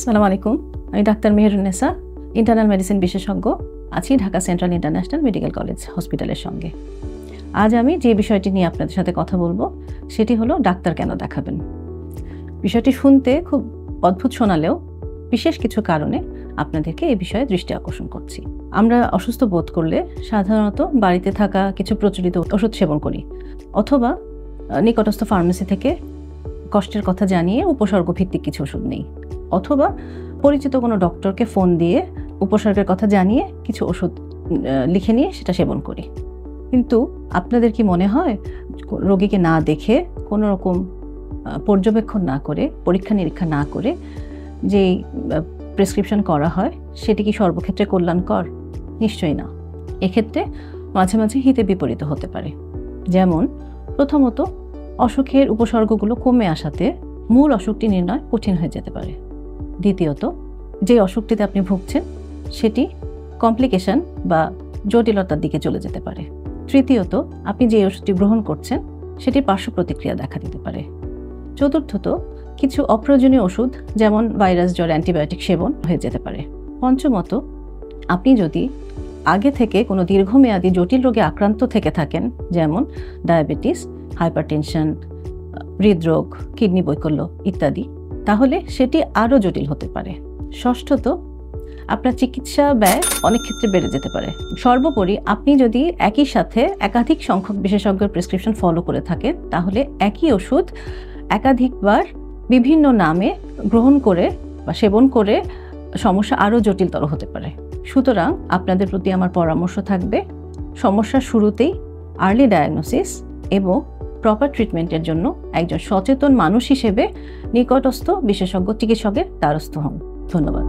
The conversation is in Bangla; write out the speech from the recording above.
আসসালামু আলাইকুম। আমি ডাক্তার মেহেরুন্নেসা, ইন্টারনাল মেডিসিন বিশেষজ্ঞ, আছি Dhaka central international medical college হসপিটালের সঙ্গে। আজ আমি যে বিষয়টি নিয়ে আপনাদের সাথে কথা বলবো সেটি হলো ডাক্তার কেন দেখাবেন। বিষয়টি শুনতে খুব অদ্ভুত শোনালেও বিশেষ কিছু কারণে আপনাদেরকে এই বিষয়ে দৃষ্টি আকর্ষণ করছি। আমরা অসুস্থ বোধ করলে সাধারণত বাড়িতে থাকা কিছু প্রচলিত ওষুধ সেবন করি, অথবা নিকটস্থ ফার্মেসি থেকে কষ্টের কথা জানিয়ে উপসর্গ ভিত্তিক কিছু ওষুধ নেই, অথবা পরিচিত কোনো ডক্টরকে ফোন দিয়ে উপসর্গের কথা জানিয়ে কিছু ওষুধ লিখে নিয়ে সেটা সেবন করি। কিন্তু আপনাদের কি মনে হয় রোগীকে না দেখে, কোনো রকম পর্যবেক্ষণ না করে, পরীক্ষা নিরীক্ষা না করে যেই প্রেসক্রিপশন করা হয় সেটি কি সর্বক্ষেত্রে কল্যাণকর? নিশ্চয়ই না। এক্ষেত্রে মাঝে মাঝে হিতে বিপরীত হতে পারে। যেমন, প্রথমত, অসুখের উপসর্গগুলো কমে আসাতে মূল অসুখটি নির্ণয় কঠিন হয়ে যেতে পারে। দ্বিতীয়ত, যে অসুখটিতে আপনি ভুগছেন সেটি কমপ্লিকেশন বা জটিলতার দিকে চলে যেতে পারে। তৃতীয়ত, আপনি যে ওষুধটি গ্রহণ করছেন সেটির পার্শ্ব প্রতিক্রিয়া দেখা দিতে পারে। চতুর্থত, কিছু অপ্রয়োজনীয় ওষুধ যেমন ভাইরাস জ্বর অ্যান্টিবায়োটিক সেবন হয়ে যেতে পারে। পঞ্চমত, আপনি যদি আগে থেকে কোনো দীর্ঘমেয়াদী জটিল রোগে আক্রান্ত থেকে থাকেন, যেমন ডায়াবেটিস, হাইপারটেনশন, হৃদরোগ, কিডনি বৈকল্য ইত্যাদি, তাহলে সেটি আরও জটিল হতে পারে। ষষ্ঠত, আপনার চিকিৎসা ব্যয় অনেক ক্ষেত্রে বেড়ে যেতে পারে। সর্বোপরি, আপনি যদি একই সাথে একাধিক সংখ্যক বিশেষজ্ঞের প্রেসক্রিপশন ফলো করে থাকেন, তাহলে একই ওষুধ একাধিকবার বিভিন্ন নামে গ্রহণ করে বা সেবন করে সমস্যা আরও জটিলতর হতে পারে। সুতরাং আপনাদের প্রতি আমার পরামর্শ থাকবে, সমস্যার শুরুতেই আর্লি ডায়াগনোসিস এবং প্রপার ট্রিটমেন্টের জন্য একজন সচেতন মানুষ হিসেবে নিকটস্থ বিশেষজ্ঞ চিকিৎসকের দ্বারস্থ হন। ধন্যবাদ।